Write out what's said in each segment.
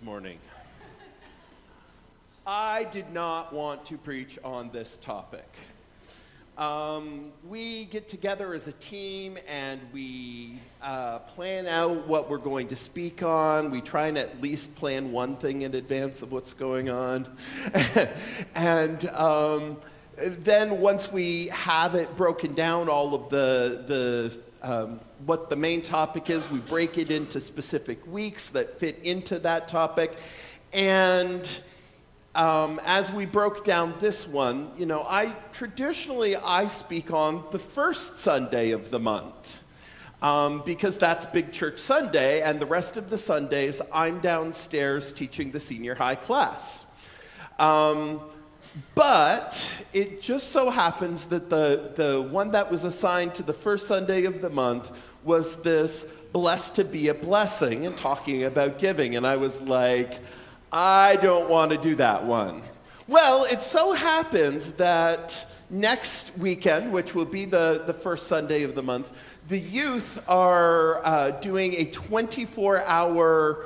Morning. I did not want to preach on this topic. We get together as a team and we plan out what we're going to speak on. We try and at least plan one thing in advance of what's going on. And then once we have it broken down, all of what the main topic is, we break it into specific weeks that fit into that topic. And as we broke down this one, I traditionally speak on the first Sunday of the month because that's Big Church Sunday, and the rest of the Sundays I'm downstairs teaching the senior high class. But it just so happens that the one that was assigned to the first Sunday of the month was this blessed to be a blessing and talking about giving. And I was like, I don't want to do that one. Well, it so happens that next weekend, which will be the first Sunday of the month, the youth are doing a 24-hour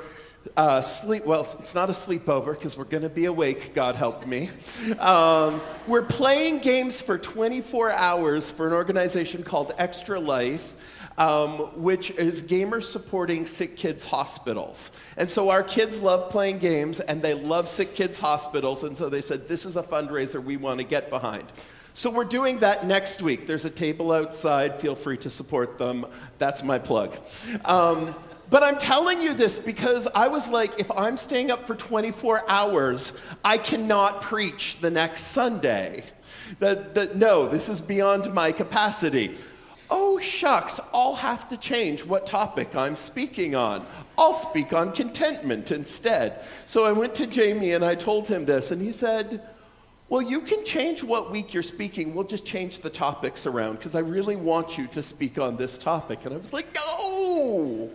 sleep. Well, it's not a sleepover because we're going to be awake, God help me. We're playing games for 24 hours for an organization called Extra Life, which is gamers supporting sick kids' hospitals. And so our kids love playing games, and they love sick kids' hospitals, and so they said, this is a fundraiser we want to get behind. So we're doing that next week. There's a table outside. Feel free to support them. That's my plug. But I'm telling you this because I was like, if I'm staying up for 24 hours, I cannot preach the next Sunday. No, this is beyond my capacity. Oh, shucks, I'll have to change what topic I'm speaking on. I'll speak on contentment instead. So I went to Jamie and I told him this, and he said, well, you can change what week you're speaking. We'll just change the topics around because I really want you to speak on this topic. And I was like, no!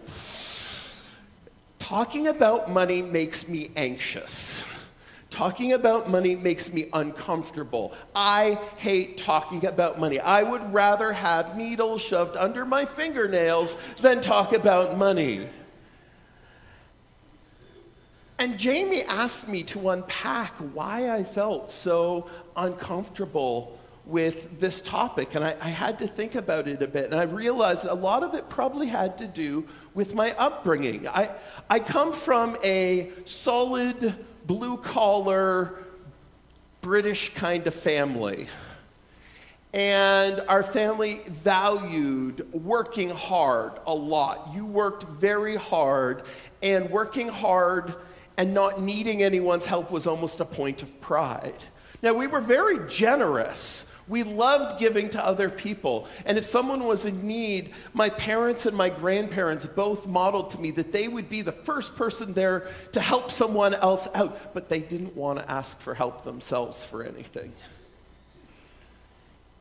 Talking about money makes me anxious. Talking about money makes me uncomfortable. I hate talking about money. I would rather have needles shoved under my fingernails than talk about money. And Jamie asked me to unpack why I felt so uncomfortable with this topic, and I had to think about it a bit, and I realized a lot of it probably had to do with my upbringing. I come from a solid, blue-collar, British kind of family, and our family valued working hard a lot. You worked very hard, and working hard and not needing anyone's help was almost a point of pride. Now, we were very generous. We loved giving to other people. And if someone was in need, my parents and my grandparents both modeled to me that they would be the first person there to help someone else out. But they didn't want to ask for help themselves for anything.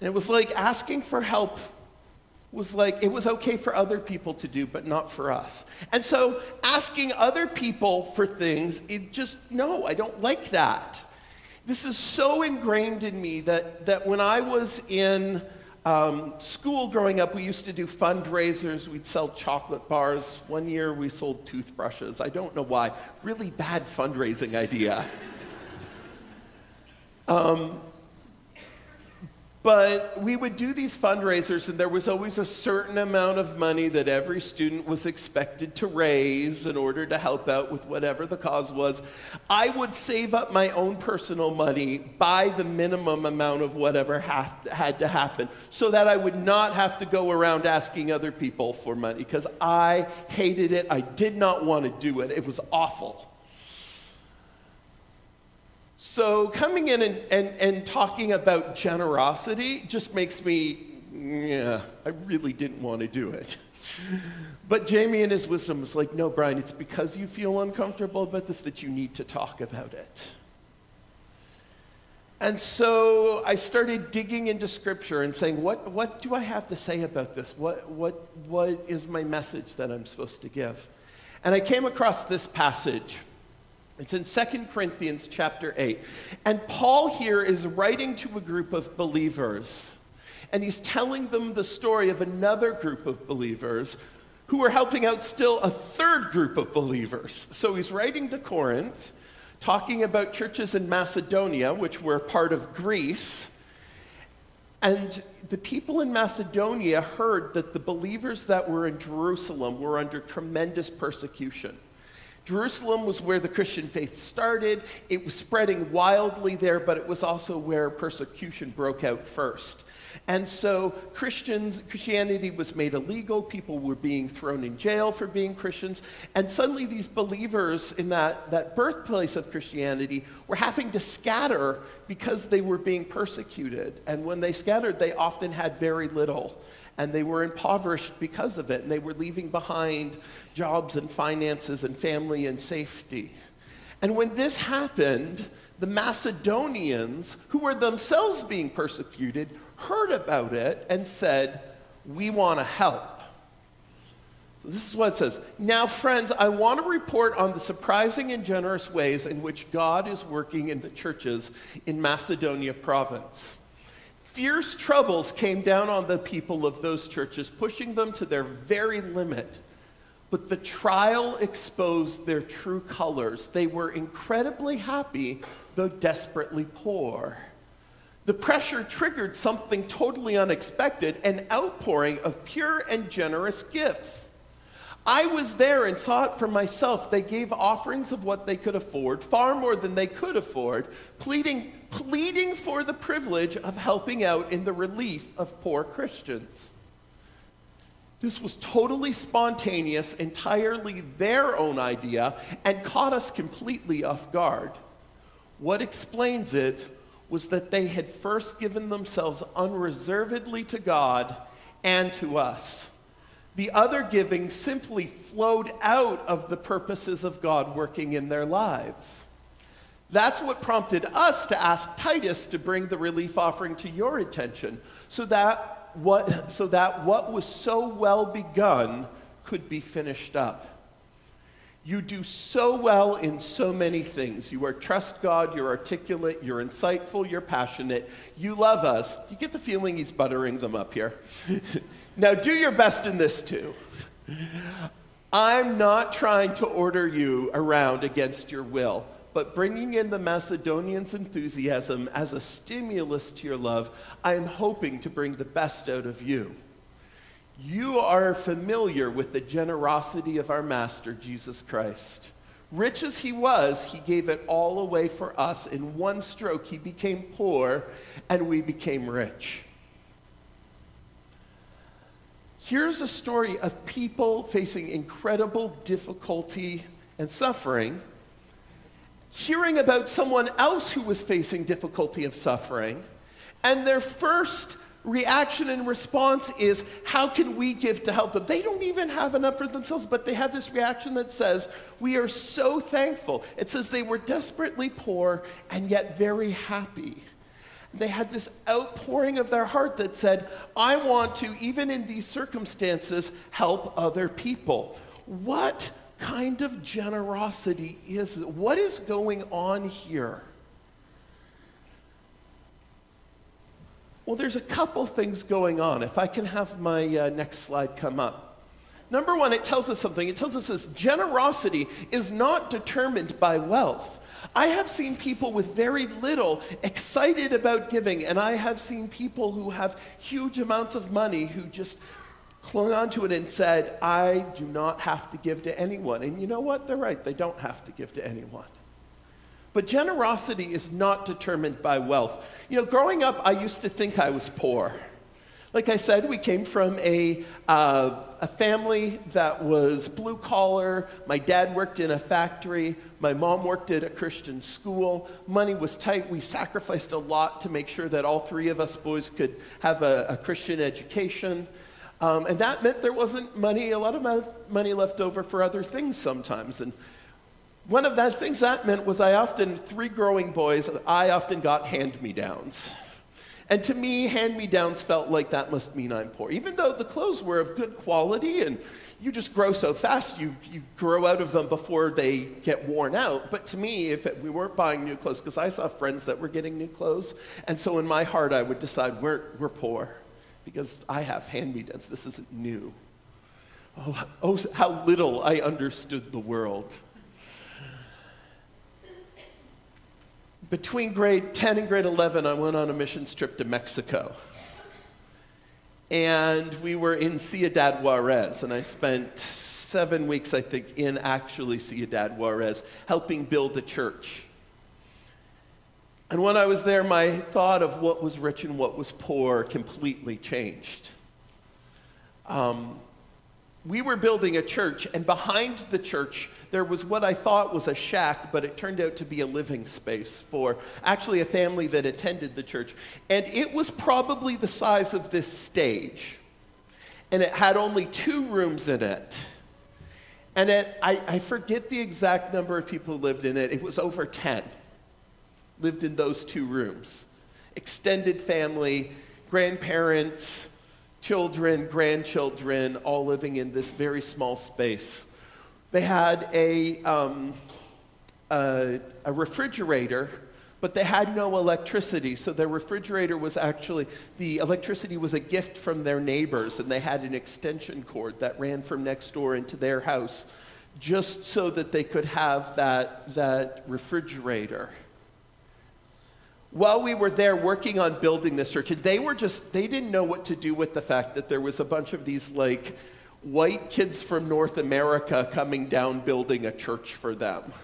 And it was like asking for help was like, it was okay for other people to do, but not for us. And so asking other people for things, no, I don't like that. This is so ingrained in me that when I was in school growing up, we used to do fundraisers. We'd sell chocolate bars. One year we sold toothbrushes. I don't know why. Really bad fundraising idea. But we would do these fundraisers, and there was always a certain amount of money that every student was expected to raise in order to help out with whatever the cause was. I would save up my own personal money by the minimum amount of whatever had to happen so that I would not have to go around asking other people for money because I hated it. I did not want to do it. It was awful. So coming in and talking about generosity just makes me, I really didn't want to do it. But Jamie in his wisdom was like, no, Brian, it's because you feel uncomfortable about this that you need to talk about it. And so I started digging into Scripture and saying, what do I have to say about this? What is my message that I'm supposed to give? And I came across this passage. It's in 2 Corinthians chapter 8. And Paul here is writing to a group of believers, and he's telling them the story of another group of believers who were helping out still a third group of believers. So he's writing to Corinth, talking about churches in Macedonia, which were part of Greece. And the people in Macedonia heard that the believers that were in Jerusalem were under tremendous persecution. Jerusalem was where the Christian faith started. It was spreading wildly there, but it was also where persecution broke out first. And so Christianity was made illegal. People were being thrown in jail for being Christians. And suddenly these believers in that birthplace of Christianity were having to scatter because they were being persecuted. And when they scattered, they often had very little. And they were impoverished because of it. And they were leaving behind jobs and finances and family and safety. And when this happened, the Macedonians, who were themselves being persecuted, heard about it and said, "We want to help." So this is what it says. "Now, friends, I want to report on the surprising and generous ways in which God is working in the churches in Macedonia province. Fierce troubles came down on the people of those churches, pushing them to their very limit. But the trial exposed their true colors. They were incredibly happy, though desperately poor. The pressure triggered something totally unexpected, an outpouring of pure and generous gifts. I was there and saw it for myself. They gave offerings of what they could afford, far more than they could afford, pleading for the privilege of helping out in the relief of poor Christians. This was totally spontaneous, entirely their own idea, and caught us completely off guard. What explains it was that they had first given themselves unreservedly to God and to us. The other giving simply flowed out of the purposes of God working in their lives. That's what prompted us to ask Titus to bring the relief offering to your attention, so that what was so well begun could be finished up. You do so well in so many things. You trust God, you're articulate, you're insightful, you're passionate, you love us. You get the feeling he's buttering them up here. Now do your best in this too. I'm not trying to order you around against your will, but bringing in the Macedonians' enthusiasm as a stimulus to your love, I am hoping to bring the best out of you. You are familiar with the generosity of our Master, Jesus Christ. Rich as he was, he gave it all away for us. In one stroke, he became poor, and we became rich. Here's a story of people facing incredible difficulty and suffering, hearing about someone else who was facing difficulty of suffering, and their first reaction and response is, how can we give to help them? They don't even have enough for themselves, but they have this reaction that says, we are so thankful. It says they were desperately poor and yet very happy. They had this outpouring of their heart that said, I want to, even in these circumstances, help other people. What kind of generosity is it? What is going on here? Well, there's a couple things going on. If I can have my next slide come up. Number one, it tells us something. It tells us this: generosity is not determined by wealth. I have seen people with very little excited about giving, and I have seen people who have huge amounts of money who just clung onto it and said, I do not have to give to anyone. And you know what? They're right. They don't have to give to anyone. But generosity is not determined by wealth. You know, growing up, I used to think I was poor. Like I said, we came from a family that was blue collar. My dad worked in a factory. My mom worked at a Christian school. Money was tight. We sacrificed a lot to make sure that all three of us boys could have a Christian education. And that meant there wasn't a lot of money left over for other things sometimes. And one of the things that meant was three growing boys, I often got hand-me-downs. And to me, hand-me-downs felt like that must mean I'm poor. Even though the clothes were of good quality and you just grow so fast, you grow out of them before they get worn out. But to me, we weren't buying new clothes, because I saw friends that were getting new clothes, and so in my heart I would decide we're poor because I have hand-me-downs. This isn't new. Oh, how little I understood the world. Between grade 10 and grade 11, I went on a missions trip to Mexico. And we were in Ciudad Juarez, and I spent 7 weeks, I think, in actually Ciudad Juarez, helping build a church. And when I was there, my thought of what was rich and what was poor completely changed. We were building a church, and behind the church, there was what I thought was a shack, but it turned out to be a living space for actually a family that attended the church. And it was probably the size of this stage. And it had only 2 rooms in it. And I forget the exact number of people who lived in it. It was over 10. Lived in those 2 rooms. Extended family, grandparents, children, grandchildren, all living in this very small space. They had a refrigerator, but they had no electricity. So their refrigerator was actually, the electricity was a gift from their neighbors, and they had an extension cord that ran from next door into their house just so that they could have that refrigerator. While we were there working on building this church, and they didn't know what to do with the fact that there was a bunch of these like white kids from North America coming down building a church for them.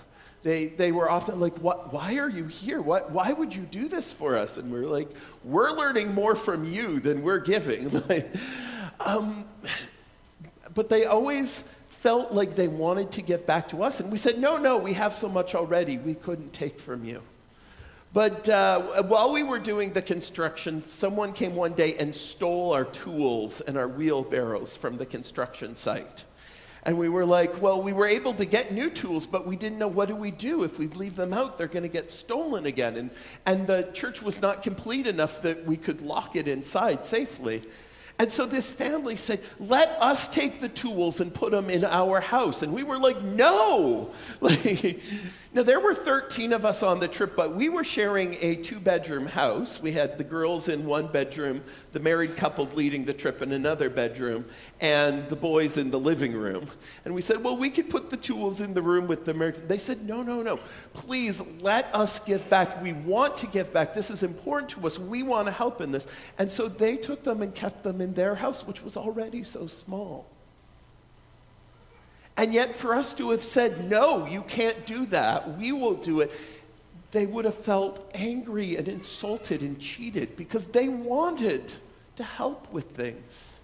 They were often like, why are you here? Why would you do this for us? And we're like, we're learning more from you than we're giving. But they always felt like they wanted to give back to us. And we said, no, we have so much already. We couldn't take from you. But while we were doing the construction, someone came one day and stole our tools and our wheelbarrows from the construction site. And we were like, well, we were able to get new tools, but we didn't know what do we do. If we leave them out, they're going to get stolen again. And the church was not complete enough that we could lock it inside safely. And so this family said, let us take the tools and put them in our house. And we were like, no. Now, there were 13 of us on the trip, but we were sharing a 2-bedroom house. We had the girls in one bedroom, the married couple leading the trip in another bedroom, and the boys in the living room. And we said, well, we could put the tools in the room with the married. They said, no. Please let us give back. We want to give back. This is important to us. We want to help in this. And so they took them and kept them in their house, which was already so small. And yet for us to have said, no, you can't do that, we will do it, they would have felt angry and insulted and cheated because they wanted to help with things.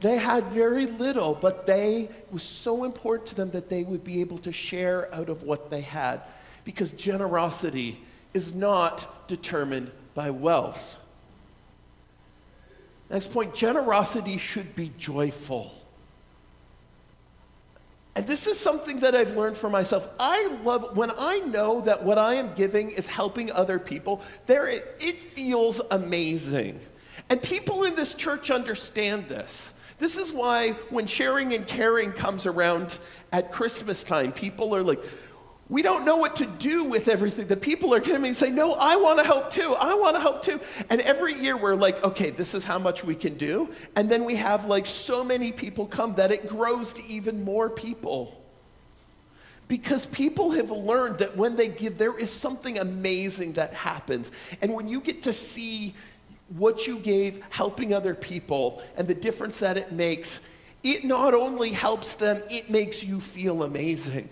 They had very little, but it was so important to them that they would be able to share out of what they had, because generosity is not determined by wealth. Next point, generosity should be joyful. And this is something that I've learned for myself. I love when I know that what I am giving is helping other people, it feels amazing. And people in this church understand this. This is why when sharing and caring comes around at Christmas time, people are like, we don't know what to do with everything. The people are coming and say, no, I want to help too. I want to help too. And every year we're like, okay, this is how much we can do. And then we have like so many people come that it grows to even more people. Because people have learned that when they give, there is something amazing that happens. And when you get to see what you gave helping other people and the difference that it makes, it not only helps them, it makes you feel amazing.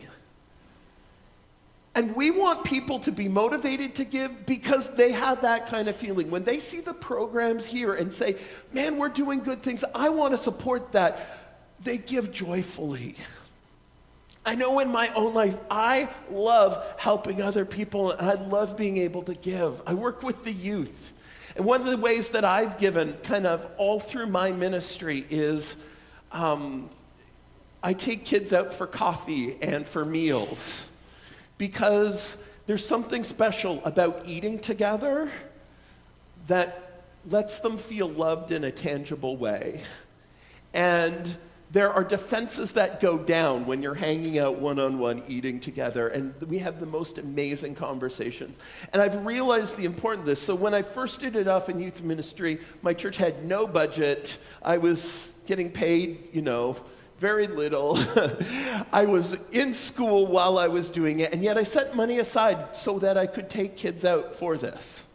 And we want people to be motivated to give because they have that kind of feeling. When they see the programs here and say, man, we're doing good things, I want to support that, they give joyfully. I know in my own life, I love helping other people, and I love being able to give. I work with the youth. And one of the ways that I've given kind of all through my ministry is I take kids out for coffee and for meals. Because there's something special about eating together that lets them feel loved in a tangible way. And There are defenses that go down when you're hanging out one-on-one, eating together, and we have the most amazing conversations. And I've realized the importance of this. So when I first started off in youth ministry, my church had no budget. I was getting paid, very little. I was in school while I was doing it, and yet I set money aside so that I could take kids out for this.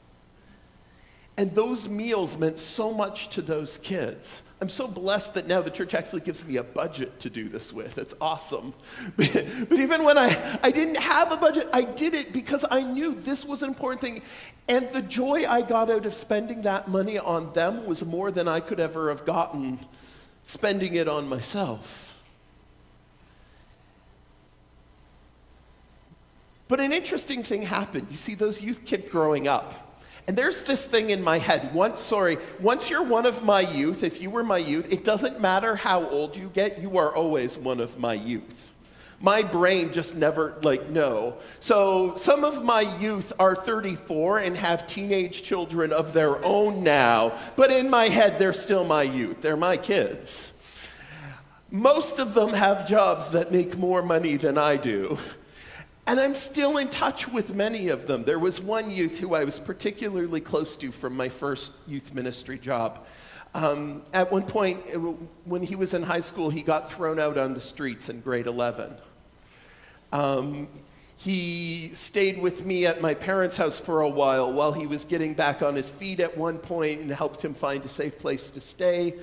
And those meals meant so much to those kids. I'm so blessed that now the church actually gives me a budget to do this with. It's awesome. But even when I didn't have a budget, I did it because I knew this was an important thing. And the joy I got out of spending that money on them was more than I could ever have gotten spending it on myself. But an interesting thing happened. You see, those youth kept growing up. And there's this thing in my head. Once you're one of my youth, if you were my youth, it doesn't matter how old you get, you are always one of my youth. My brain just never, no. So some of my youth are 34 and have teenage children of their own now, but in my head, they're still my youth. They're my kids. Most of them have jobs that make more money than I do. And I'm still in touch with many of them. There was one youth who I was particularly close to from my first youth ministry job. At one point, when he was in high school, he got thrown out on the streets in grade 11. He stayed with me at my parents' house for a while he was getting back on his feet at one point and helped him find a safe place to stay.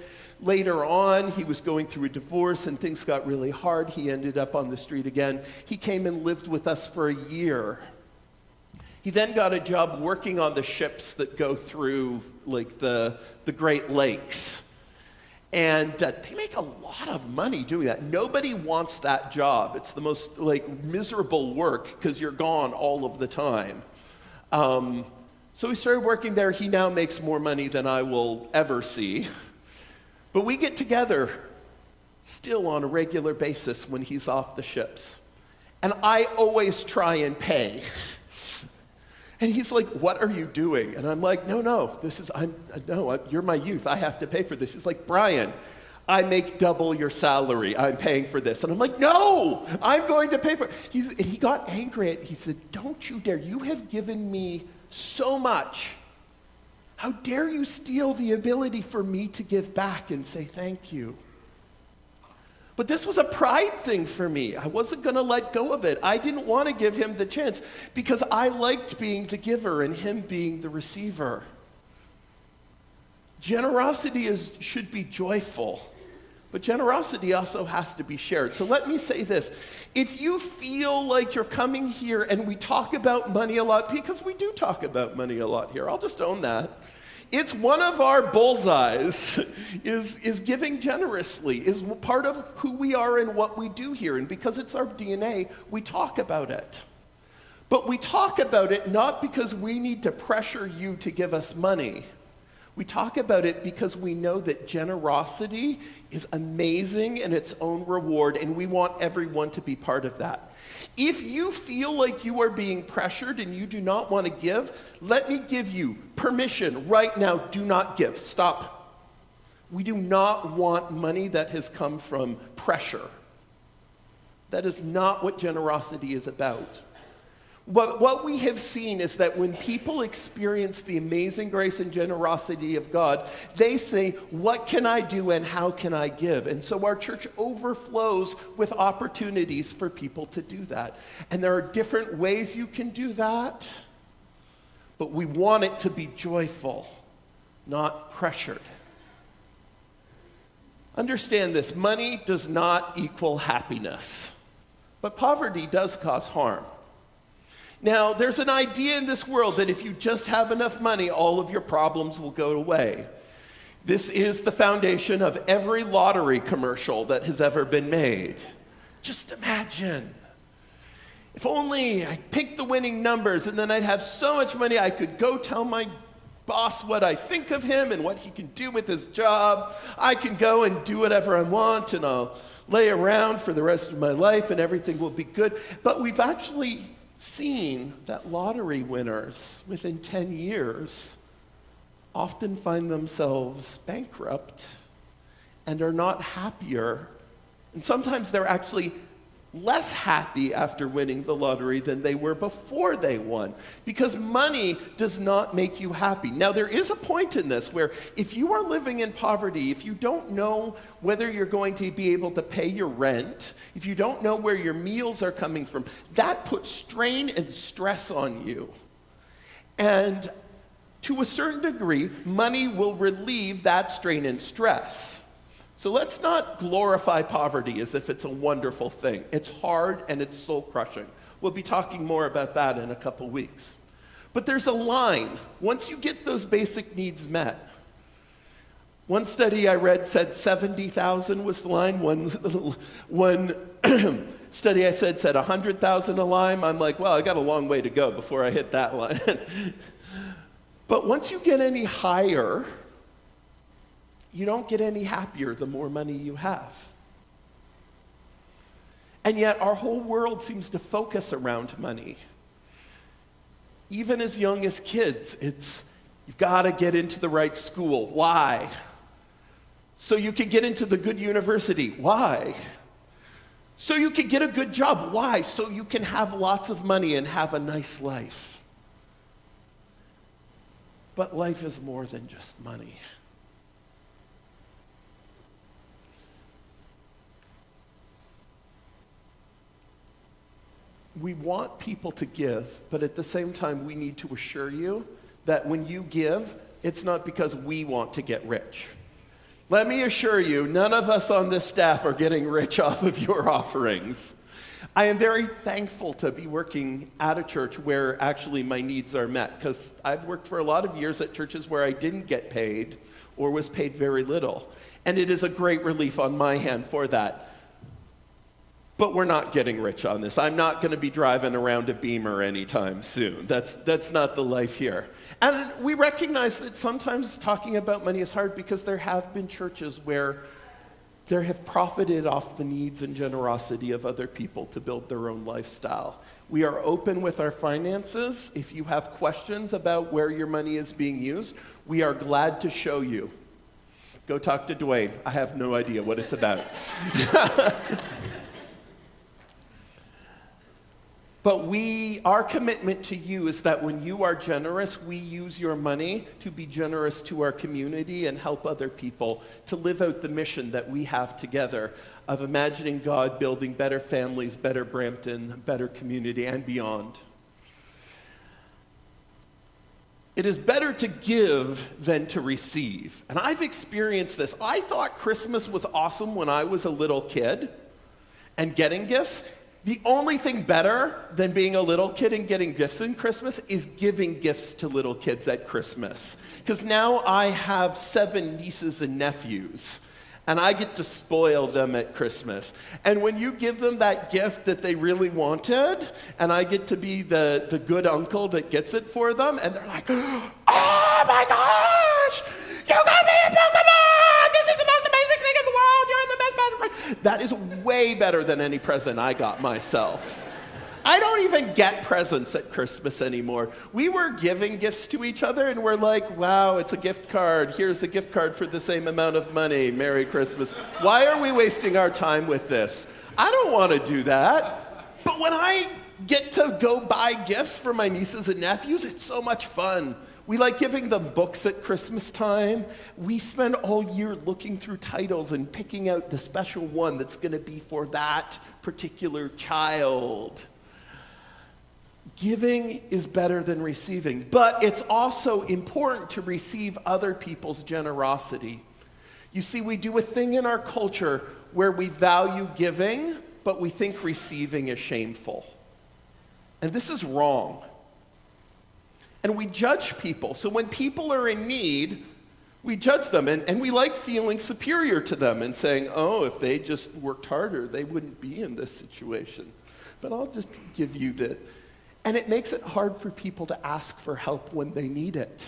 Later on, he was going through a divorce and things got really hard. He ended up on the street again. He came and lived with us for a year. He then got a job working on the ships that go through the Great Lakes. And they make a lot of money doing that. Nobody wants that job. It's the most miserable work because you're gone all of the time. So he started working there. He now makes more money than I will ever see. But we get together still on a regular basis when he's off the ships. And I always try and pay. And he's like, "What are you doing?" And I'm like, no, you're my youth. I have to pay for this. He's like, "Brian, I make double your salary. I'm paying for this." And I'm like, "No, I'm going to pay for it." And he got angry. He said, "Don't you dare. You have given me so much. How dare you steal the ability for me to give back and say thank you?" But this was a pride thing for me. I wasn't going to let go of it. I didn't want to give him the chance because I liked being the giver and him being the receiver. Generosity should be joyful, but generosity also has to be shared. So let me say this. If you feel like you're coming here and we talk about money a lot, because we do talk about money a lot here, I'll just own that. It's one of our bullseyes is giving generously, is part of who we are and what we do here. And because it's our DNA, we talk about it. But we talk about it not because we need to pressure you to give us money. We talk about it because we know that generosity is amazing in its own reward, and we want everyone to be part of that. If you feel like you are being pressured and you do not want to give, let me give you permission right now. Do not give. Stop. We do not want money that has come from pressure. That is not what generosity is about. What we have seen is that when people experience the amazing grace and generosity of God, they say, "What can I do and how can I give?" And so our church overflows with opportunities for people to do that. And there are different ways you can do that, but we want it to be joyful, not pressured. Understand this, money does not equal happiness, but poverty does cause harm. Now, there's an idea in this world that if you just have enough money, all of your problems will go away. This is the foundation of every lottery commercial that has ever been made. Just imagine. If only I picked the winning numbers and then I'd have so much money I could go tell my boss what I think of him and what he can do with his job. I can go and do whatever I want and I'll lay around for the rest of my life and everything will be good. But we've actually seen that lottery winners within 10 years often find themselves bankrupt and are not happier And sometimes they're actually less happy after winning the lottery than they were before they won, because money does not make you happy. Now, there is a point in this where if you are living in poverty, if you don't know whether you're going to be able to pay your rent, if you don't know where your meals are coming from, that puts strain and stress on you. And to a certain degree, money will relieve that strain and stress. So let's not glorify poverty as if it's a wonderful thing. It's hard and it's soul-crushing. We'll be talking more about that in a couple weeks. But there's a line. Once you get those basic needs met, one study I read said 70,000 was the line. One study I said 100,000 a line. I'm like, well, I got a long way to go before I hit that line. But once you get any higher, you don't get any happier the more money you have. And yet our whole world seems to focus around money. Even as young as kids, it's, you've got to get into the right school. Why? So you can get into the good university. Why? So you can get a good job. Why? So you can have lots of money and have a nice life. But life is more than just money. We want people to give, but at the same time, we need to assure you that when you give, it's not because we want to get rich. Let me assure you, none of us on this staff are getting rich off of your offerings. I am very thankful to be working at a church where actually my needs are met, because I've worked for a lot of years at churches where I didn't get paid or was paid very little. And it is a great relief on my hand for that. But we're not getting rich on this. I'm not going to be driving around a Beamer anytime soon. That's not the life here. And we recognize that sometimes talking about money is hard because there have been churches where they have profited off the needs and generosity of other people to build their own lifestyle. We are open with our finances. If you have questions about where your money is being used, we are glad to show you. Go talk to Dwayne. I have no idea what it's about. But our commitment to you is that when you are generous, we use your money to be generous to our community and help other people to live out the mission that we have together of imagining God building better families, better Brampton, better community, and beyond. It is better to give than to receive. And I've experienced this. I thought Christmas was awesome when I was a little kid and getting gifts. The only thing better than being a little kid and getting gifts in Christmas is giving gifts to little kids at Christmas. Because now I have 7 nieces and nephews, and I get to spoil them at Christmas. And when you give them that gift that they really wanted, and I get to be the good uncle that gets it for them, and they're like, oh my gosh, you got me a Pokemon! This is the most amazing thing in the world! You're the best present! That is way better than any present I got myself. I don't even get presents at Christmas anymore. We were giving gifts to each other, and we're like, wow, it's a gift card. Here's a gift card for the same amount of money. Merry Christmas. Why are we wasting our time with this? I don't want to do that. But when I get to go buy gifts for my nieces and nephews, it's so much fun. We like giving them books at Christmas time. We spend all year looking through titles and picking out the special one that's going to be for that particular child. Giving is better than receiving, but it's also important to receive other people's generosity. You see, we do a thing in our culture where we value giving, but we think receiving is shameful. And this is wrong. And we judge people. So when people are in need, we judge them. And we like feeling superior to them and saying, oh, if they just worked harder, they wouldn't be in this situation. But I'll just give you the... And it makes it hard for people to ask for help when they need it.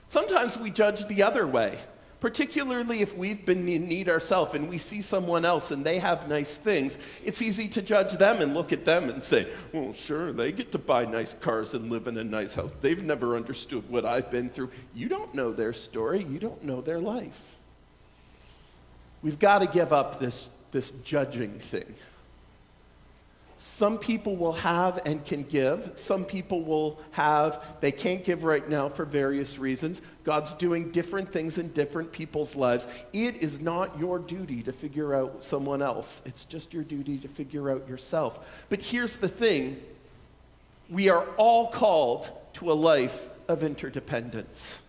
Sometimes we judge the other way, particularly if we've been in need ourselves and we see someone else and they have nice things. It's easy to judge them and look at them and say, well, sure, they get to buy nice cars and live in a nice house. They've never understood what I've been through. You don't know their story. You don't know their life. We've got to give up this this judging thing. Some people will have and can give. Some people will have, they can't give right now for various reasons. God's doing different things in different people's lives. It is not your duty to figure out someone else. It's just your duty to figure out yourself. But here's the thing. We are all called to a life of interdependence.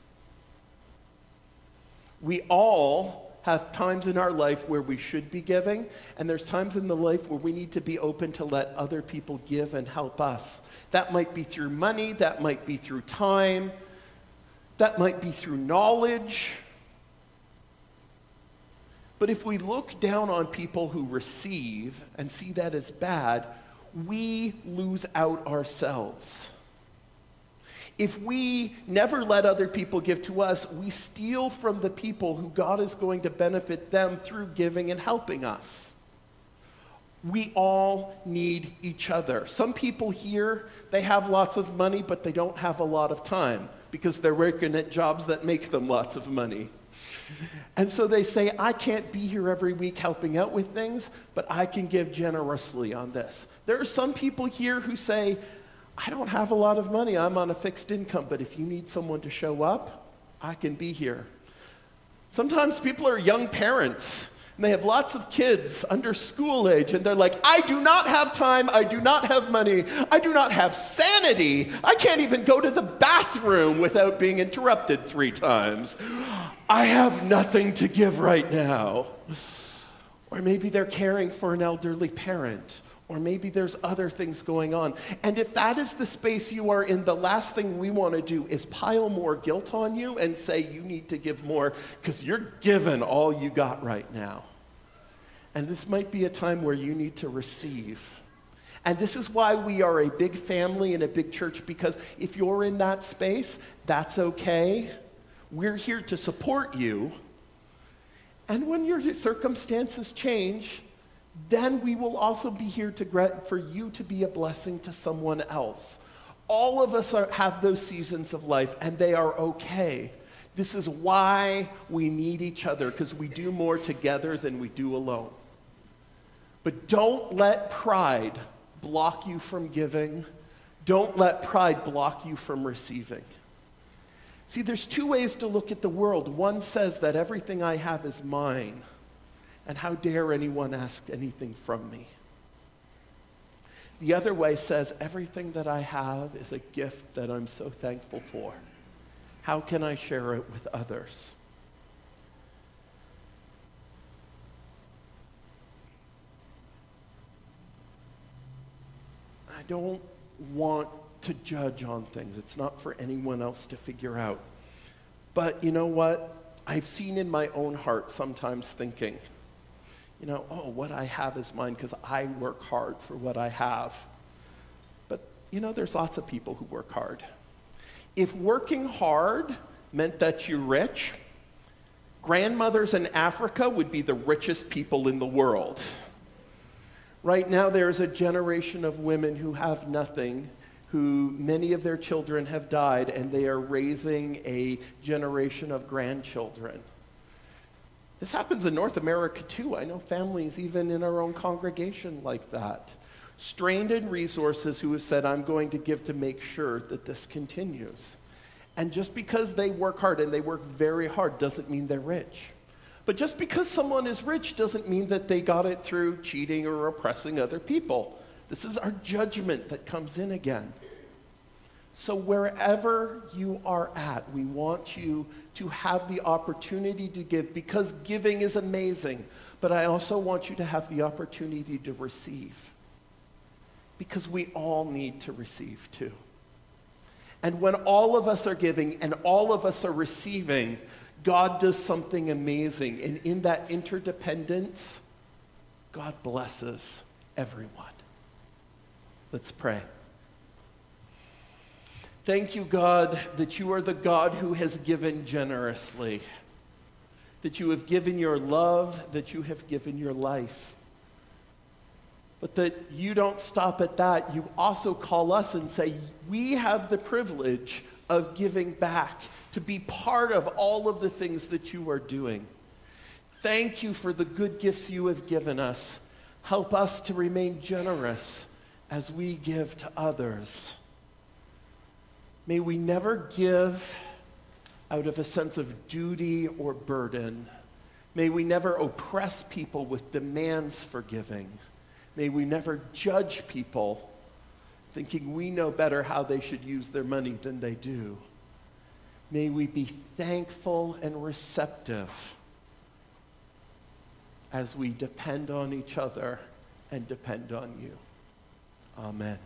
We all have times in our life where we should be giving, and there's times in the life where we need to be open to let other people give and help us. That might be through money, that might be through time, that might be through knowledge. But if we look down on people who receive and see that as bad, we lose out ourselves. If we never let other people give to us, we steal from the people who God is going to benefit them through giving and helping us. We all need each other. Some people here, they have lots of money, but they don't have a lot of time because they're working at jobs that make them lots of money. And so they say, I can't be here every week helping out with things, but I can give generously on this. There are some people here who say, I don't have a lot of money, I'm on a fixed income, but if you need someone to show up, I can be here. Sometimes people are young parents, and they have lots of kids under school age, and they're like, I do not have time, I do not have money, I do not have sanity, I can't even go to the bathroom without being interrupted 3 times. I have nothing to give right now. Or maybe they're caring for an elderly parent. Or maybe there's other things going on. And if that is the space you are in, the last thing we want to do is pile more guilt on you and say you need to give more because you're given all you got right now. And this might be a time where you need to receive. And this is why we are a big family and a big church, because if you're in that space, that's okay. We're here to support you. And when your circumstances change, then we will also be here for you to be a blessing to someone else. All of us have those seasons of life, and they are okay. This is why we need each other, because we do more together than we do alone. But don't let pride block you from giving. Don't let pride block you from receiving. See, there's 2 ways to look at the world. One says that everything I have is mine. And how dare anyone ask anything from me? The other way says, everything that I have is a gift that I'm so thankful for. How can I share it with others? I don't want to judge on things. It's not for anyone else to figure out. But you know what? I've seen in my own heart sometimes thinking, what I have is mine because I work hard for what I have. But, there's lots of people who work hard. If working hard meant that you're rich, grandmothers in Africa would be the richest people in the world. Right now, there's a generation of women who have nothing, who many of their children have died, and they are raising a generation of grandchildren. This happens in North America too. I know families even in our own congregation like that. Strained in resources who have said, I'm going to give to make sure that this continues. And just because they work hard, and they work very hard, doesn't mean they're rich. But just because someone is rich doesn't mean that they got it through cheating or oppressing other people. This is our judgment that comes in again. So wherever you are at, we want you to have the opportunity to give, because giving is amazing. But I also want you to have the opportunity to receive, because we all need to receive too. And when all of us are giving and all of us are receiving, God does something amazing. And in that interdependence, God blesses everyone. Let's pray. Thank you, God, that you are the God who has given generously, that you have given your love, that you have given your life. But that you don't stop at that. You also call us and say, we have the privilege of giving back, to be part of all of the things that you are doing. Thank you for the good gifts you have given us. Help us to remain generous as we give to others. May we never give out of a sense of duty or burden. May we never oppress people with demands for giving. May we never judge people thinking we know better how they should use their money than they do. May we be thankful and receptive as we depend on each other and depend on you. Amen.